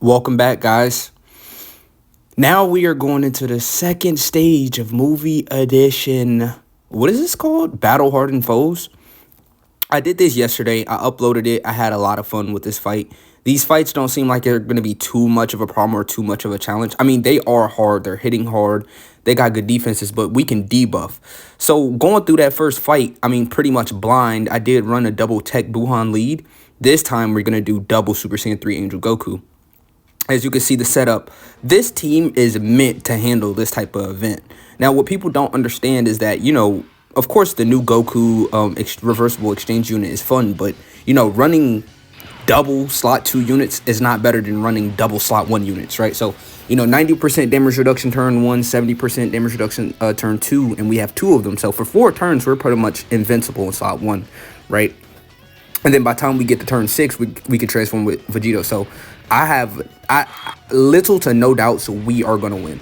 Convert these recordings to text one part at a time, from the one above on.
Welcome back, guys. Now we are going into the second stage of movie edition. What is this called? Battle Hardened Foes. I did this yesterday. I uploaded it. I had a lot of fun with this fight. These fights don't seem like they're going to be too much of a problem or too much of a challenge. I mean, they are hard. They're hitting hard. They got good defenses, but we can debuff. So going through that first fight, I mean, pretty much blind. I did run a double tech Buhan lead. This time we're going to do double Super Saiyan 3 Angel Goku. As you can see the setup, this team is meant to handle this type of event. Now, what people don't understand is that, of course, the new Goku reversible exchange unit is fun, but, running double slot 2 units is not better than running double slot 1 units, right? So, 90% damage reduction turn 1, 70% damage reduction turn 2, and we have 2 of them. So, for 4 turns, we're pretty much invincible in slot 1, right? And then by the time we get to turn 6, we can transform with Vegito. So I have little to no doubts we are going to win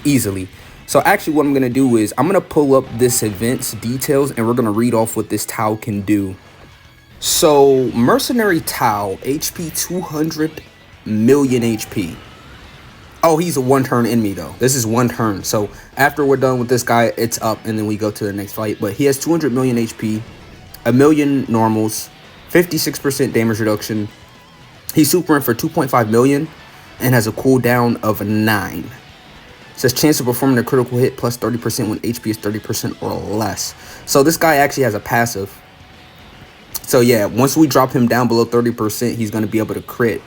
easily. So actually what I'm going to do is I'm going to pull up this event's details and we're going to read off what this Tau can do. So Mercenary Tau, HP 200 million HP. Oh, he's a 1-turn enemy though. This is 1 turn. So after we're done with this guy, it's up and then we go to the next fight. But he has 200 million HP, a million normals, 56% damage reduction. He's super in for 2.5 million and has a cooldown of 9. It says chance of performing a critical hit plus 30% when HP is 30% or less. So this guy actually has a passive. So yeah, once we drop him down below 30%, he's going to be able to crit.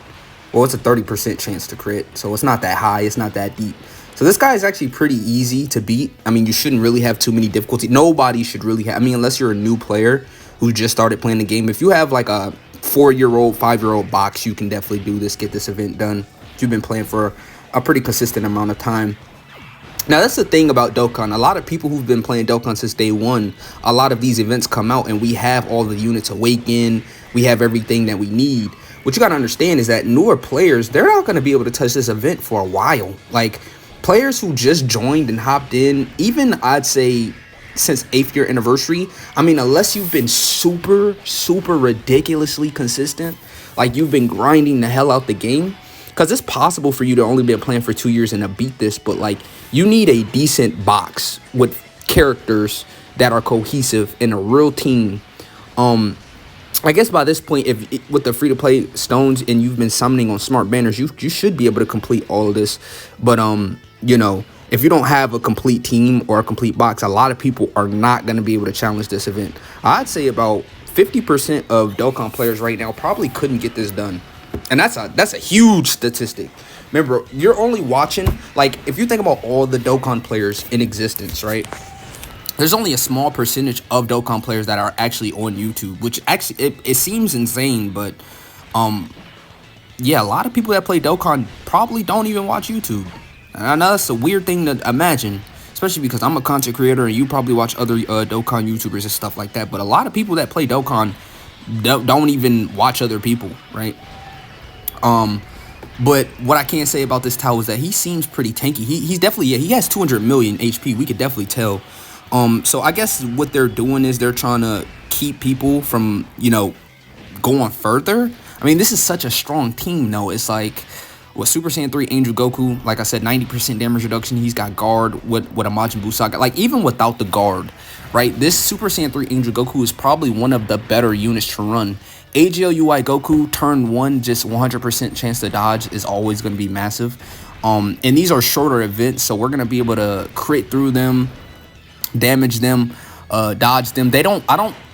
Well, it's a 30% chance to crit. So it's not that high. It's not that deep. So this guy is actually pretty easy to beat. I mean, you shouldn't really have too many difficulty. Nobody should really have. I mean, unless you're a new player who just started playing the game. If you have like a 4-year-old, 5-year-old box, you can definitely do this, get this event done. You've been playing for a pretty consistent amount of time. Now, that's the thing about Dokkan. A lot of people who've been playing Dokkan since day one, a lot of these events come out and we have all the units awaken. We have everything that we need. What you got to understand is that newer players, they're not going to be able to touch this event for a while. Like, players who just joined and hopped in, even I'd say since 8th year anniversary, I mean, unless you've been super ridiculously consistent, like you've been grinding the hell out the game, because it's possible for you to only be playing for 2 years and to beat this, but like you need a decent box with characters that are cohesive in a real team. I guess by this point, if with the free-to-play stones and you've been summoning on smart banners, you should be able to complete all of this. But if you don't have a complete team or a complete box, a lot of people are not going to be able to challenge this event. I'd say about 50% of Dokkan players right now probably couldn't get this done. And that's a huge statistic. Remember, you're only watching, like, if you think about all the Dokkan players in existence, right? There's only a small percentage of Dokkan players that are actually on YouTube, which actually, it seems insane, but, yeah, a lot of people that play Dokkan probably don't even watch YouTube. And I know that's a weird thing to imagine, especially because I'm a content creator and you probably watch other Dokkan YouTubers and stuff like that. But a lot of people that play Dokkan don't even watch other people, right? But what I can say about this Tau is that he seems pretty tanky. He's definitely, yeah, he has 200 million HP. We could definitely tell. So I guess what they're doing is they're trying to keep people from, going further. I mean, this is such a strong team, though. It's like, with Super Saiyan 3 Angel Goku, like I said, 90% damage reduction. He's got guard with a Majin Buu Saga. Like, even without the guard, right? This Super Saiyan 3 Angel Goku is probably one of the better units to run. AGL-UI Goku, turn 1, just 100% chance to dodge is always going to be massive. And these are shorter events, so we're going to be able to crit through them, damage them, dodge them.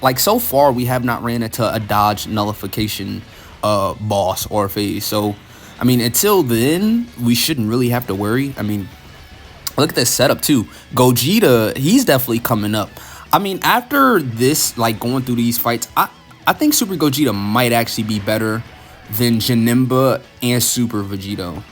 Like, so far, we have not ran into a dodge nullification boss or phase. So, I mean, until then, we shouldn't really have to worry. I mean, look at this setup, too. Gogeta, he's definitely coming up. I mean, after this, like, going through these fights, I think Super Gogeta might actually be better than Janemba and Super Vegito.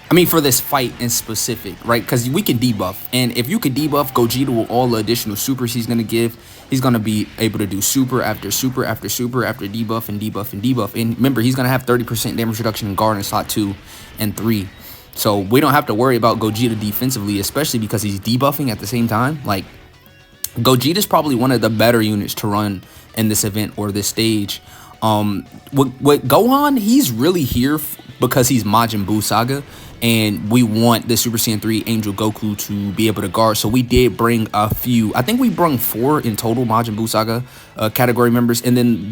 I mean, for this fight in specific, right? Because we can debuff. And if you can debuff Gogeta with all the additional supers he's going to give, he's going to be able to do super after super after super after debuff and debuff and debuff. And remember, he's going to have 30% damage reduction in guard in slot 2 and 3. So we don't have to worry about Gogeta defensively, especially because he's debuffing at the same time. Like, Gogeta's probably one of the better units to run in this event or this stage. With Gohan, he's really here because he's Majin Buu Saga, and we want the Super Saiyan 3 Angel Goku to be able to guard. So we did bring a few. I think we brought 4 in total Majin Buu Saga category members, and then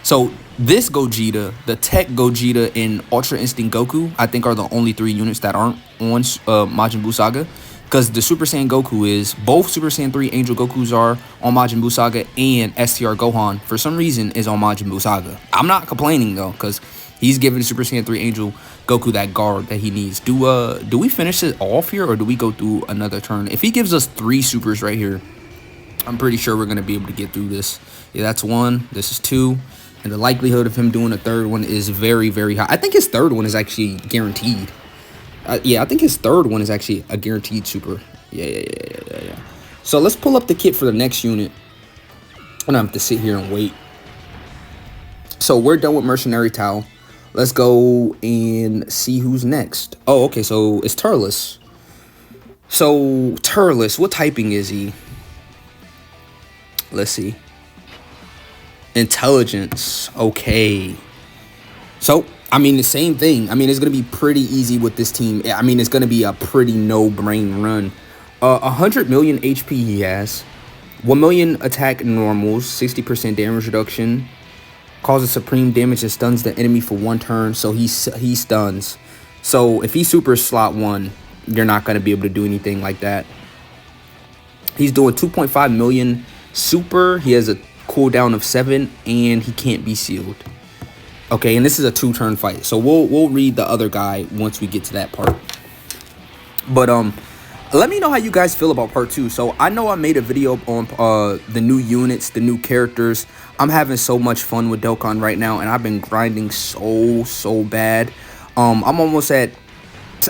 so this Gogeta, the Tech Gogeta, and Ultra Instinct Goku, I think are the only 3 units that aren't on Majin Buu Saga. Because the Super Saiyan Goku is, both Super Saiyan 3 Angel Gokus are on Majin Buu Saga, and STR Gohan, for some reason, is on Majin Buu Saga. I'm not complaining, though, because he's giving Super Saiyan 3 Angel Goku that guard that he needs. Do we finish it off here, or do we go through another turn? If he gives us 3 supers right here, I'm pretty sure we're going to be able to get through this. Yeah, that's 1. This is 2. And the likelihood of him doing a 3rd one is very, very high. I think his 3rd one is actually guaranteed. Yeah, I think his 3rd one is actually a guaranteed super. Yeah. So let's pull up the kit for the next unit. I don't have to sit here and wait. So we're done with Mercenary Tau. Let's go and see who's next. Oh, okay, so it's Turles. So Turles, what typing is he? Let's see. Intelligence. Okay. So I mean, the same thing. I mean, it's going to be pretty easy with this team. I mean, it's going to be a pretty no-brain run. 100 million HP he has. 1 million attack normals. 60% damage reduction. Causes supreme damage and stuns the enemy for 1 turn. So he stuns. So if he super slot 1, you're not going to be able to do anything like that. He's doing 2.5 million super. He has a cooldown of 7. And he can't be sealed. Okay, and this is a 2-turn fight, so we'll read the other guy once we get to that part. But let me know how you guys feel about part 2. So I know I made a video on the new units, the new characters. I'm having so much fun with Dokkan right now, and I've been grinding so bad. I'm almost at.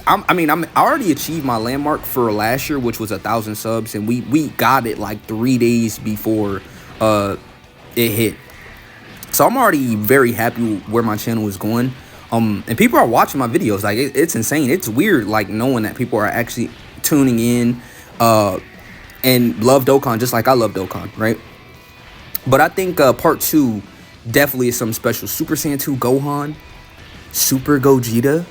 I already achieved my landmark for last year, which was 1,000 subs, and we got it like 3 days before it hit. So I'm already very happy where my channel is going. And people are watching my videos. Like, it's insane. It's weird, like, knowing that people are actually tuning in and love Dokkan just like I love Dokkan, right? But I think part 2 definitely is something special. Super Saiyan 2 Gohan, Super Gogeta,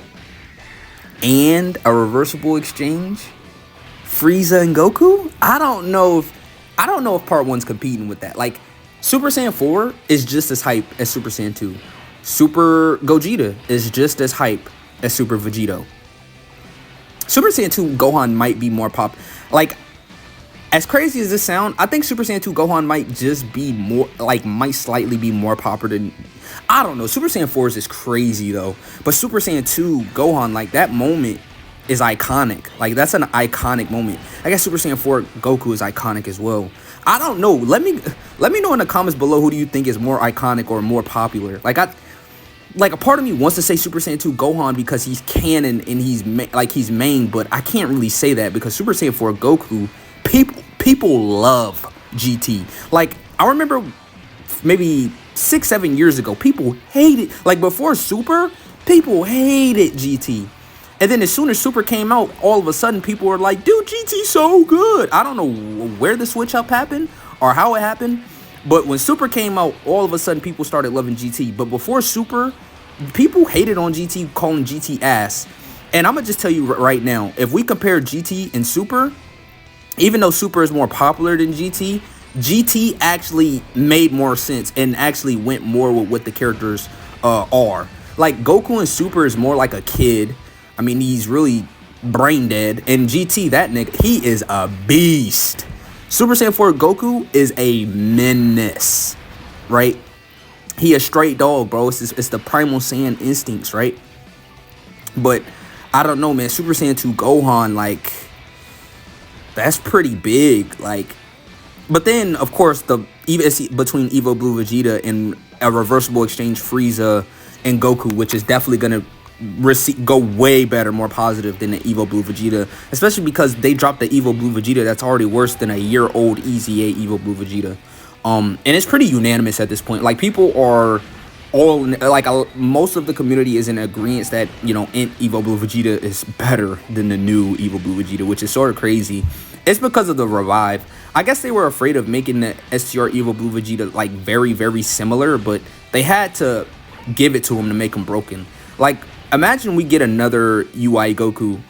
and a reversible exchange. Frieza and Goku? I don't know if part 1's competing with that. Like, Super Saiyan 4 is just as hype as Super Saiyan 2. Super Gogeta is just as hype as Super Vegito. Super Saiyan 2 Gohan might be more pop. Like, as crazy as this sound, I think Super Saiyan 2 Gohan might just be more, like, might slightly be more popular than, I don't know. Super Saiyan 4 is crazy, though. But Super Saiyan 2 Gohan, like, that moment is iconic. Like, that's an iconic moment. I guess Super Saiyan 4 Goku is iconic as well. I don't know. Let me know in the comments below, who do you think is more iconic or more popular? Like, a part of me wants to say Super Saiyan 2 Gohan because he's canon and he's main, but I can't really say that because Super Saiyan 4 Goku, people love GT. Like, I remember maybe 6-7 years ago, people hated, like, before Super, people hated GT. And then as soon as Super came out, all of a sudden people were like, dude, GT's so good. I don't know where the switch up happened or how it happened. But when Super came out, all of a sudden people started loving GT. But before Super, people hated on GT, calling GT ass. And I'm going to just tell you right now, if we compare GT and Super, even though Super is more popular than GT, GT actually made more sense and actually went more with what the characters are. Like, Goku and Super is more like a kid. I mean, he's really brain dead. And GT, that nigga, he is a beast. Super Saiyan 4 Goku is a menace, right? He a straight dog, bro. It's the primal Saiyan instincts, right? But I don't know, man. Super Saiyan 2 Gohan, like, that's pretty big. Like, but then, of course, between Evo Blue Vegeta and a reversible exchange Frieza and Goku, which is definitely going to go way better, more positive than the Evo Blue Vegeta, especially because they dropped the Evo Blue Vegeta that's already worse than a year-old EZA Evo Blue Vegeta. And it's pretty unanimous at this point. Like, people are all, like, most of the community is in agreement that, you know, Evo Blue Vegeta is better than the new Evo Blue Vegeta, which is sort of crazy. It's because of the revive. I guess they were afraid of making the STR Evil Blue Vegeta like very, very similar, but they had to give it to him to make him broken. Like, imagine we get another UI Goku.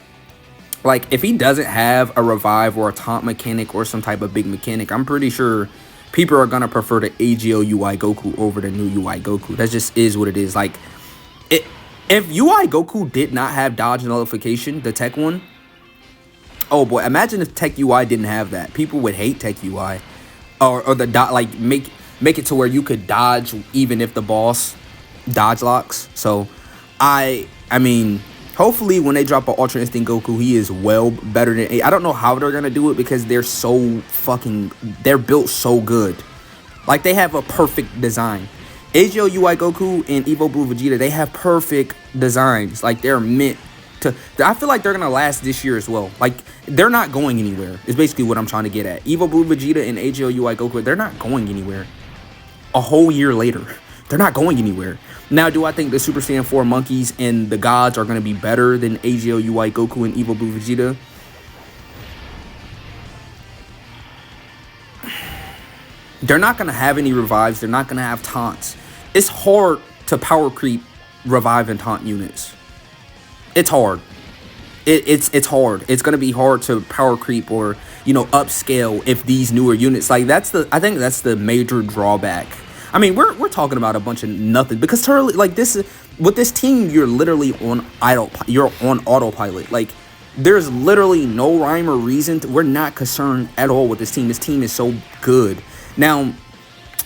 Like, if he doesn't have a revive or a taunt mechanic or some type of big mechanic, I'm pretty sure people are gonna prefer the AGO UI Goku over the new UI Goku. That just is what it is. Like, if UI Goku did not have dodge nullification, the tech one, oh boy, imagine if Tech UI didn't have that. People would hate Tech UI, or the dot, like make it to where you could dodge even if the boss dodge locks. So I mean, hopefully when they drop an Ultra Instinct Goku, he is well better than I don't know how they're gonna do it because they're built so good. Like, they have a perfect design. AGO UI Goku and Evo Blue Vegeta, they have perfect designs. Like, they're meant to. I feel like they're gonna last this year as well. Like, they're not going anywhere. Is basically what I'm trying to get at. Evo Blue Vegeta and AGO UI Goku, they're not going anywhere. A whole year later, they're not going anywhere. Now, do I think the Super Saiyan 4 monkeys and the gods are gonna be better than AGO UI Goku and Evo Blue Vegeta? They're not gonna have any revives. They're not gonna have taunts. It's hard to power creep revive and taunt units. It's hard. It's hard. It's gonna be hard to power creep or, you know, upscale if these newer units. Like, I think that's the major drawback. I mean, we're talking about a bunch of nothing because totally, like, this is with this team, you're literally on autopilot. Like, there's literally no rhyme or reason we're not concerned at all with this team. This team is so good. Now,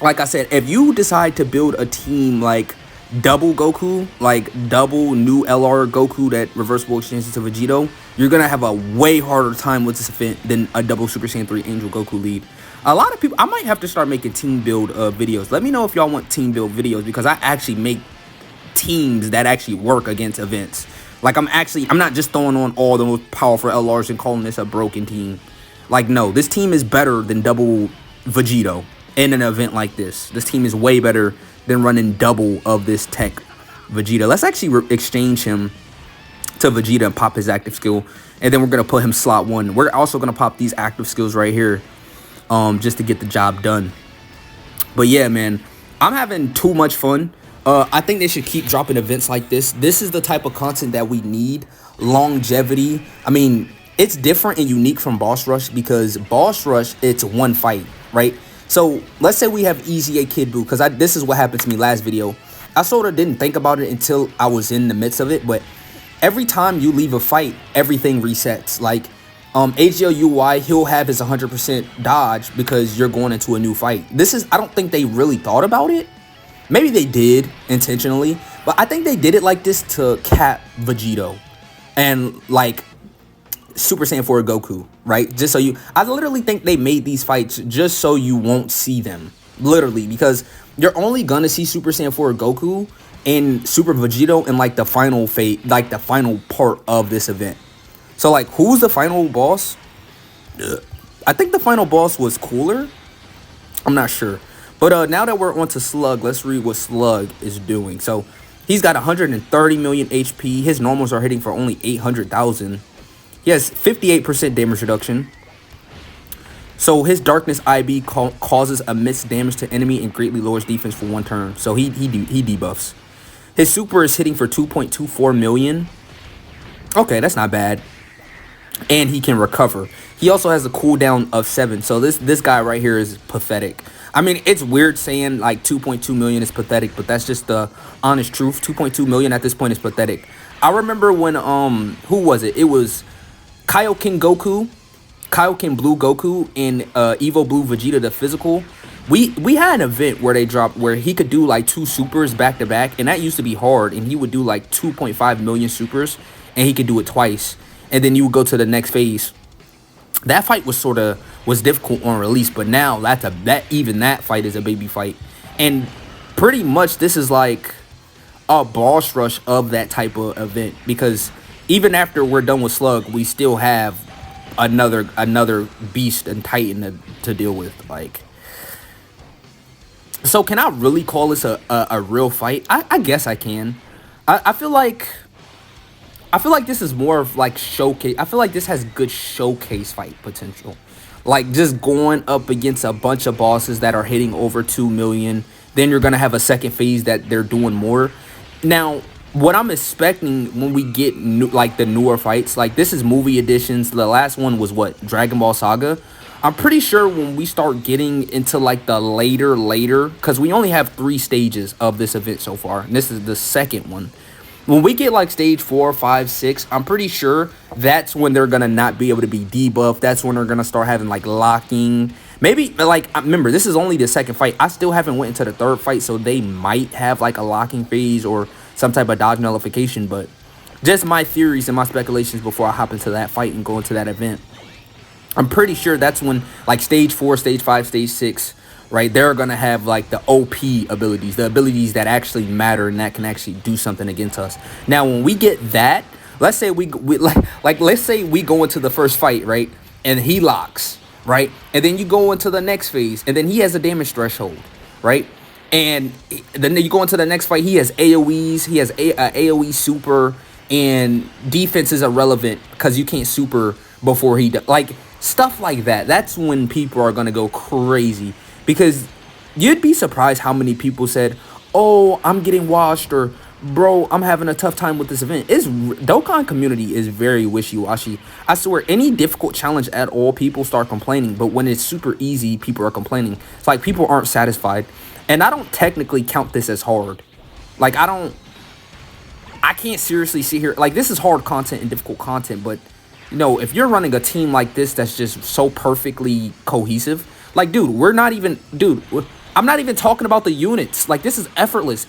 like I said, if you decide to build a team like double Goku, like double new LR Goku that reversible exchanges to Vegito, you're gonna have a way harder time with this event than a double Super Saiyan 3 Angel Goku lead. A lot of people, I might have to start making team build videos. Let me know if y'all want team build videos because I actually make teams that actually work against events. Like, I'm not just throwing on all the most powerful LRs and calling this a broken team. Like, no, this team is better than double Vegito in an event like this. This team is way better than running double of this tech Vegeta. Let's actually exchange him to Vegeta and pop his active skill, and then we're gonna put him slot 1. We're also gonna pop these active skills right here, just to get the job done. But yeah, man, I'm having too much fun. I think they should keep dropping events like this. This is the type of content that we need. Longevity. I mean, it's different and unique from Boss Rush because Boss Rush, it's one fight, right? So let's say we have Easy A Kid Buu, because this is what happened to me last video. I sort of didn't think about it until I was in the midst of it, but every time you leave a fight, everything resets. Like, AGO UI, he'll have his 100% dodge because you're going into a new fight. I don't think they really thought about it. Maybe they did intentionally, but I think they did it like this to cap Vegito and like Super Saiyan 4 Goku, right? Just so I literally think they made these fights just so you won't see them, literally, because you're only gonna see Super Saiyan 4 Goku and Super Vegito in like the final fate, like the final part of this event. So, like, who's the final boss? I think the final boss was Cooler. I'm not sure. But now that we're on to Slug, let's read what Slug is doing. So, he's got 130 million HP. His normals are hitting for only 800,000. He has 58% damage reduction. So, his Darkness IB causes immense damage to enemy and greatly lowers defense for 1 turn. So, he debuffs. His super is hitting for 2.24 million. Okay, that's not bad. And he can recover. He also has a cooldown of 7. So this guy right here is pathetic. I mean, it's weird saying like 2.2 million is pathetic, but that's just the honest truth. 2.2 million at this point is pathetic. I remember when who was it? It was Kaioken Goku, Kaioken Blue Goku, and Evo Blue Vegeta the physical. We had an event where they dropped where he could do like 2 supers back to back, and that used to be hard, and he would do like 2.5 million supers, and he could do it twice. And then you would go to the next phase. That fight was difficult on release, but now even that fight is a baby fight. And pretty much this is like a boss rush of that type of event, because even after we're done with Slug, we still have another beast and titan to deal with. Like, so can I really call this a real fight? I guess I can. I feel like this is more of like showcase. I feel like this has good showcase fight potential. Like just going up against a bunch of bosses that are hitting over 2 million. Then you're gonna have a second phase that they're doing more. Now, what I'm expecting when we get like the newer fights, like this is movie editions. The last one was what, Dragon Ball Saga. I'm pretty sure when we start getting into like the later, because we only have 3 stages of this event so far, and this is the second one. When we get like stage 4, 5, 6, I'm pretty sure that's when they're gonna not be able to be debuffed. That's when they're gonna start having like locking. Maybe, like, remember, this is only the second fight. I still haven't went into the third fight, so they might have like a locking phase or some type of dodge nullification. But just my theories and my speculations before I hop into that fight and go into that event. I'm pretty sure that's when like stage 4, stage 5, stage 6, right, they're gonna have like the OP abilities, the abilities that actually matter and that can actually do something against us. Now when we get that, let's say we let's say we go into the first fight, right, and he locks, right, and then you go into the next phase and then he has a damage threshold, right, and then you go into the next fight, he has AoEs, he has AoE super, and defense is irrelevant because you can't super before he does, like stuff like that. That's when people are gonna go crazy. Because you'd be surprised how many people said, oh, I'm getting washed, or bro, I'm having a tough time with this event. Dokkan community is very wishy-washy. I swear, any difficult challenge at all, people start complaining. But when it's super easy, people are complaining. It's like people aren't satisfied. And I don't technically count this as hard. Like, I can't seriously sit here. Like, this is hard content and difficult content. But, you know, if you're running a team like this that's just so perfectly cohesive, like, dude, I'm not even talking about the units. Like, this is effortless.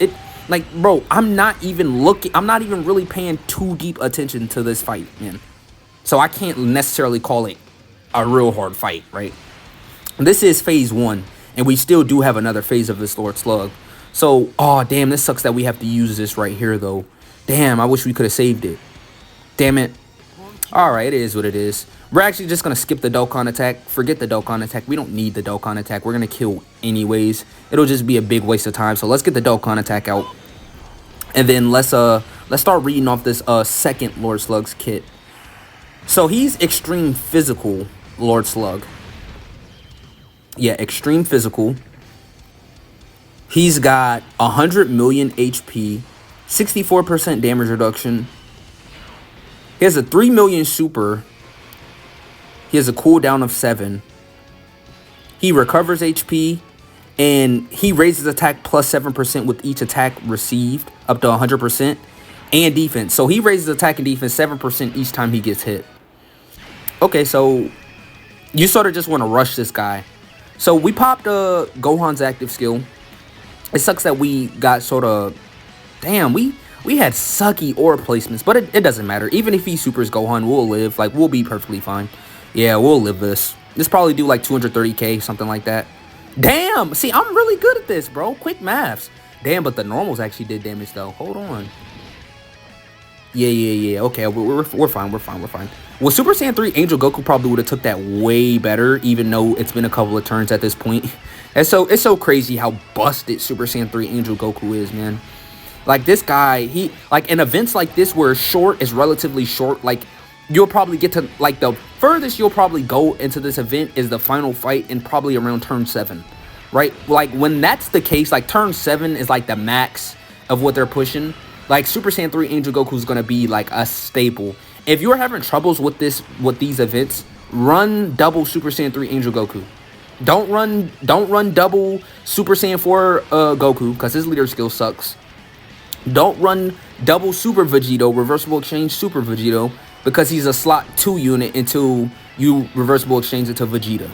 Like, bro, I'm not even really paying too deep attention to this fight, man. So I can't necessarily call it a real hard fight, right? This is phase 1, and we still do have another phase of this Lord Slug. So, oh, damn, this sucks that we have to use this right here, though. Damn, I wish we could have saved it. Damn it. All right, it is what it is. We're actually just going to skip the Dokkan attack. Forget the Dokkan attack. We don't need the Dokkan attack. We're going to kill anyways. It'll just be a big waste of time. So let's get the Dokkan attack out. And then let's start reading off this second Lord Slug's kit. So he's extreme physical Lord Slug. Yeah, extreme physical. He's got 100 million HP, 64% damage reduction. He has a 3 million super. He has a cooldown of 7. He recovers HP, and he raises attack plus 7% with each attack received, up to 100%, and defense. So he raises attack and defense 7% each time he gets hit. Okay, so you sort of just want to rush this guy. So we popped Gohan's active skill. It sucks that we got sort of... Damn, we had sucky aura placements, but it doesn't matter. Even if he supers Gohan, we'll live. Like, we'll be perfectly fine. Yeah, we'll live this. This probably do like 230k, something like that. Damn! See, I'm really good at this, bro. Quick maths. Damn, but the normals actually did damage, though. Hold on. Yeah. Okay, we're fine. Well, Super Saiyan 3 Angel Goku probably would have took that way better, even though it's been a couple of turns at this point. And so it's so crazy how busted Super Saiyan 3 Angel Goku is, man. Like, this guy, he, like, in events like this where short is relatively short, like, you'll probably get to, like, the furthest you'll probably go into this event is the final fight in probably around turn 7, right? Like, when that's the case, like, turn 7 is, like, the max of what they're pushing. Like, Super Saiyan 3 Angel Goku is going to be, like, a staple. If you're having troubles with these events, run double Super Saiyan 3 Angel Goku. Don't run double Super Saiyan 4 Goku, because his leader skill sucks. Don't run double Super Vegito, reversible exchange Super Vegito, because he's a slot 2 unit until you reversible exchange into Vegeta.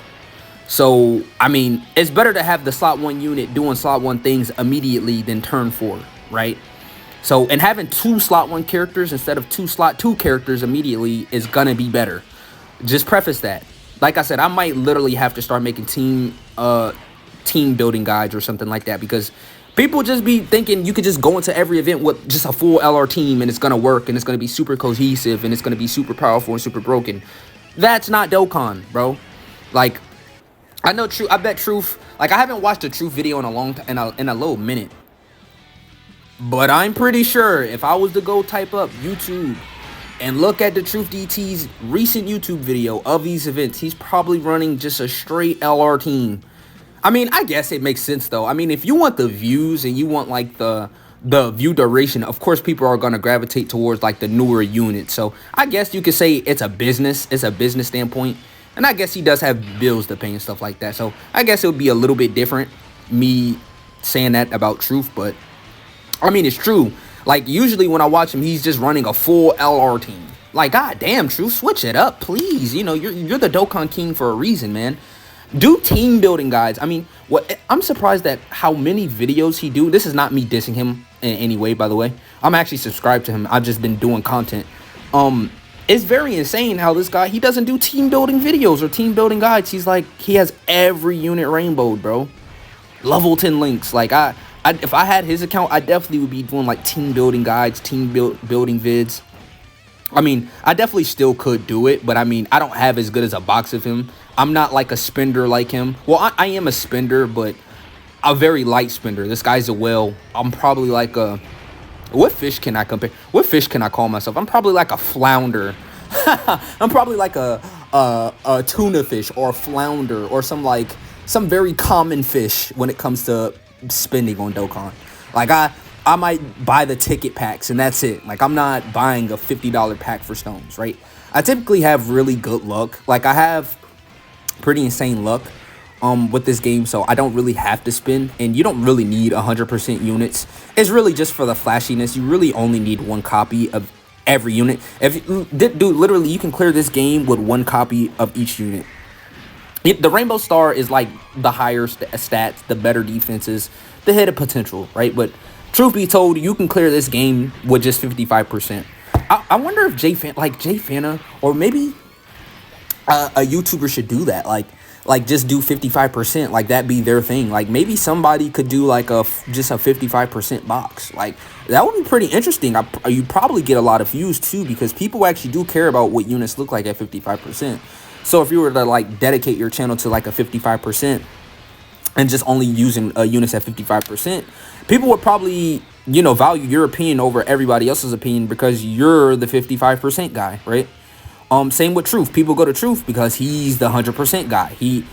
So, I mean, it's better to have the slot 1 unit doing slot 1 things immediately than turn 4, right? So, and having 2 slot 1 characters instead of 2 slot 2 characters immediately is gonna be better. Just preface that. Like I said, I might literally have to start making team building guides or something like that, because people just be thinking you could just go into every event with just a full LR team and it's going to work and it's going to be super cohesive and it's going to be super powerful and super broken. That's not Dokkan, bro. Like, I know I bet Truth, like, I haven't watched a Truth video in a little minute. But I'm pretty sure if I was to go type up YouTube And look at the Truth DT's recent YouTube video of these events. He's probably running just a straight LR team. I mean, I guess it makes sense though. I mean, if you want the views and you want like the view duration, of course people are going to gravitate towards like the newer units. So I guess you could say it's a business standpoint. And I guess he does have bills to pay and stuff like that. So I guess it would be a little bit different me saying that about Truth. But I mean, it's true. Like, usually when I watch him, he's just running a full LR team. Like, god damn, Truth, switch it up, please. You know, you're the Dokkan King for a reason, man. Do team building guides. I mean, I'm surprised at how many videos he do. This is not me dissing him in any way, by the way. I'm actually subscribed to him. I've just been doing content. It's very insane how this guy, he doesn't do team building videos or team building guides. He's like, he has every unit rainbowed, bro. Level 10 links. Like, if I had his account, I definitely would be doing like team building guides, team building vids. I mean, I definitely still could do it, but I mean, I don't have as good as a box of him. I'm not like a spender like him. Well, I am a spender, but a very light spender. This guy's a whale. I'm probably like a... What fish can I compare? What fish can I call myself? I'm probably like a flounder. I'm probably like a tuna fish or a flounder or some very common fish when it comes to spending on Dokkan. Like I might buy the ticket packs and that's it. Like I'm not buying a $50 pack for stones, right? I typically have really good luck. Like I have pretty insane luck with this game, so I don't really have to spin, and you don't really need 100% units. It's really just for the flashiness. You really only need one copy of every unit. Dude, literally you can clear this game with one copy of each unit. The Rainbow Star is like the higher stats, the better defenses, the hidden potential, right? But truth be told, you can clear this game with just 55%. I wonder if Jay Fana, or maybe a YouTuber should do that. Like just do 55%. Like that be their thing. Like maybe somebody could do like just a 55% box. Like that would be pretty interesting. You probably get a lot of views too, because people actually do care about what units look like at 55%. So if you were to like dedicate your channel to like a 55% and just only using units at 55%, people would probably, you know, value your opinion over everybody else's opinion because you're the 55% guy, right? Same with Truth. People go to Truth because he's the 100% guy. He's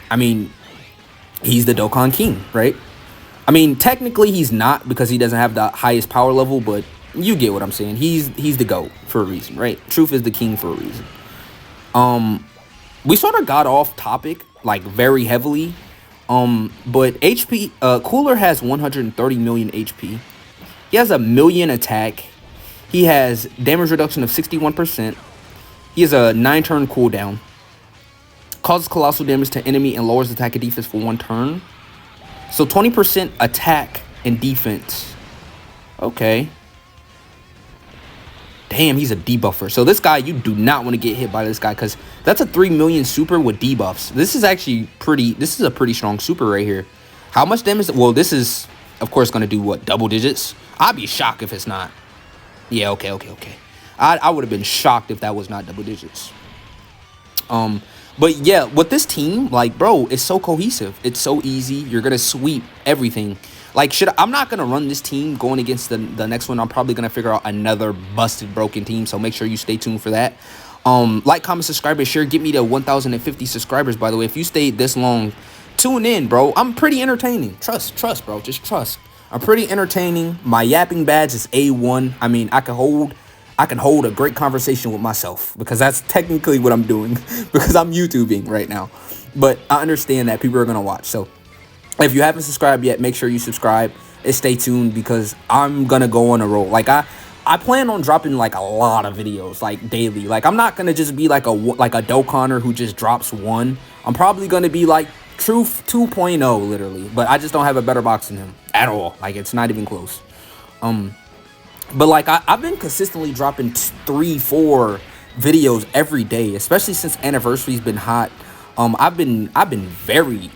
the Dokkan King, right? I mean, technically he's not because he doesn't have the highest power level, but you get what I'm saying. He's the GOAT for a reason, right? Truth is the king for a reason. We sort of got off topic like very heavily. But HP, Cooler has 130 million HP. He has 1 million attack. He has damage reduction of 61%. He has a 9-turn cooldown. Causes colossal damage to enemy and lowers attack and defense for 1 turn. So 20% attack and defense. Okay. Damn, he's a debuffer. So this guy, you do not want to get hit by this guy because that's a 3 million super with debuffs. This is actually this is a pretty strong super right here. How much damage? Well, this is, of course, going to do what? Double digits? I'd be shocked if it's not. Yeah, okay. I would have been shocked if that was not double digits. But yeah, with this team, like, bro, it's so cohesive. It's so easy. You're going to sweep everything. Like, I'm not going to run this team going against the next one. I'm probably going to figure out another busted, broken team. So make sure you stay tuned for that. Like, comment, subscribe, and share. Get me to 1,050 subscribers, by the way. If you stayed this long, tune in, bro. I'm pretty entertaining. Trust, bro. Just trust. I'm pretty entertaining. My yapping badge is A1. I mean, I can hold a great conversation with myself because that's technically what I'm doing because I'm YouTubing right now. But I understand that people are going to watch. So if you haven't subscribed yet, make sure you subscribe and stay tuned because I'm going to go on a roll. Like I plan on dropping like a lot of videos like daily. Like I'm not going to just be like a Dokkaner who just drops one. I'm probably going to be like Truth 2.0 literally, but I just don't have a better box than him at all. Like it's not even close. But like I've been consistently dropping 3-4 videos every day, especially since anniversary's been hot. I've been very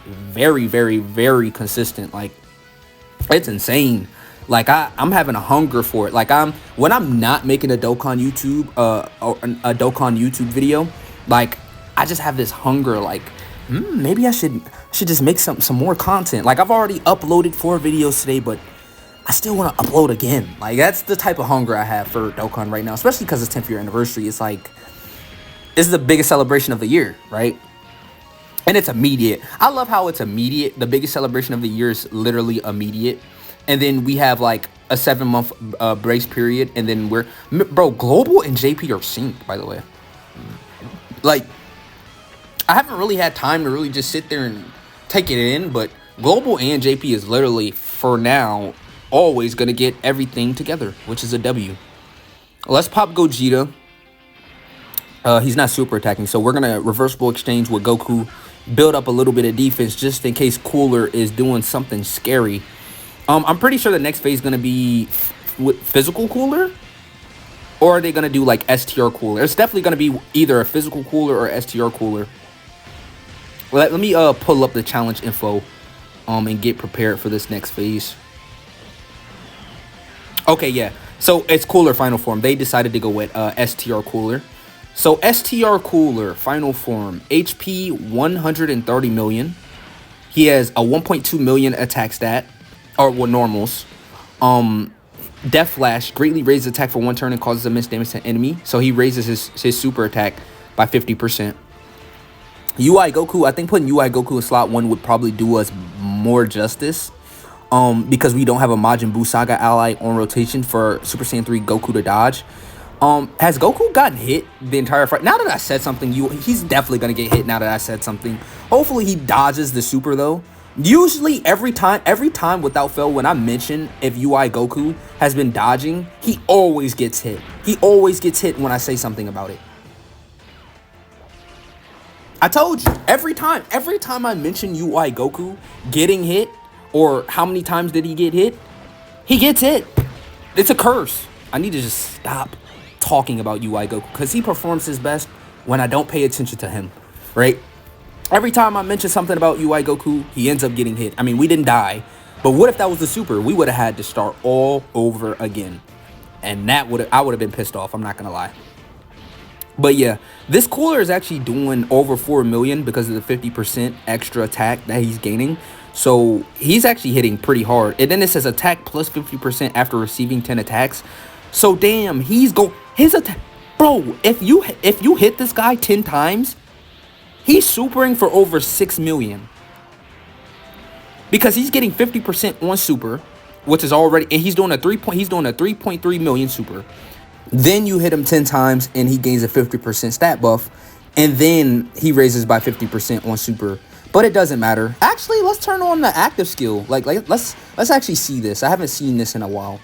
consistent. Like it's insane. Like I'm having a hunger for it. Like when I'm not making a Dokkan YouTube a Dokkan YouTube video, like I just have this hunger. Like maybe I should just make some more content. Like I've already uploaded 4 videos today, but I still want to upload again. Like, that's the type of hunger I have for Dokkan right now, especially because it's 10th year anniversary. It's like, this is the biggest celebration of the year, right? And it's immediate. I love how it's immediate. The biggest celebration of the year is literally immediate. And then we have like a 7-month brace period. And then bro, Global and JP are synced, by the way. Like, I haven't really had time to really just sit there and take it in. But Global and JP is literally, for now, always going to get everything together, which is a W. Let's pop Gogeta. He's not super attacking. So we're going to reversible exchange with Goku. Build up a little bit of defense just in case Cooler is doing something scary. I'm pretty sure the next phase is going to be with physical Cooler. Or are they going to do like STR Cooler? It's definitely going to be either a physical Cooler or STR Cooler. Let me pull up the challenge info and get prepared for this next phase. Okay, yeah. So it's Cooler final form. They decided to go with STR Cooler. So STR Cooler, final form, HP 130 million. He has a 1.2 million attack stat, or what normals. Death Flash, greatly raises attack for 1 turn and causes immense damage to enemy. So he raises his super attack by 50%. UI Goku, I think putting UI Goku in slot 1 would probably do us more justice. Because we don't have a Majin Buu Saga ally on rotation for Super Saiyan 3 Goku to dodge. Has Goku gotten hit the entire fight? Now that I said something, he's definitely going to get hit now that I said something. Hopefully he dodges the super, though. Usually, every time without fail, when I mention if UI Goku has been dodging, he always gets hit. He always gets hit when I say something about it. I told you, every time I mention UI Goku getting hit, or how many times did he get hit, he gets hit. It's a curse. I need to just stop talking about UI Goku because he performs his best when I don't pay attention to him, right? Every time I mention something about UI Goku, he ends up getting hit. I mean, we didn't die, but what if that was the super? We would have had to start all over again, and I would have been pissed off. I'm not gonna lie. But yeah, this Cooler is actually doing over 4 million because of the 50% extra attack that he's gaining. So he's actually hitting pretty hard. And then it says attack plus 50% after receiving 10 attacks. So damn, his attack, bro. If you hit this guy 10 times, he's supering for over 6 million. Because he's getting 50% on super, which is already, and he's doing a 3.3 million super. Then you hit him 10 times and he gains a 50% stat buff, and then he raises by 50% on super. But it doesn't matter. Actually, let's turn on the active skill. Like let's actually see this. I haven't seen this in a while.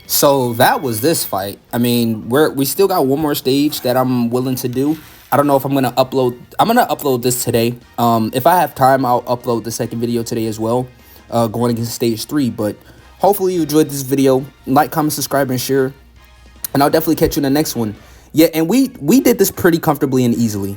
So that was this fight. I mean, we still got one more stage that I'm willing to do. I don't know if I'm gonna upload. I'm gonna upload this today. If I have time, I'll upload the second video today as well, going against stage 3. But hopefully you enjoyed this video. Like, comment, subscribe, and share. And I'll definitely catch you in the next one. Yeah, and we did this pretty comfortably and easily.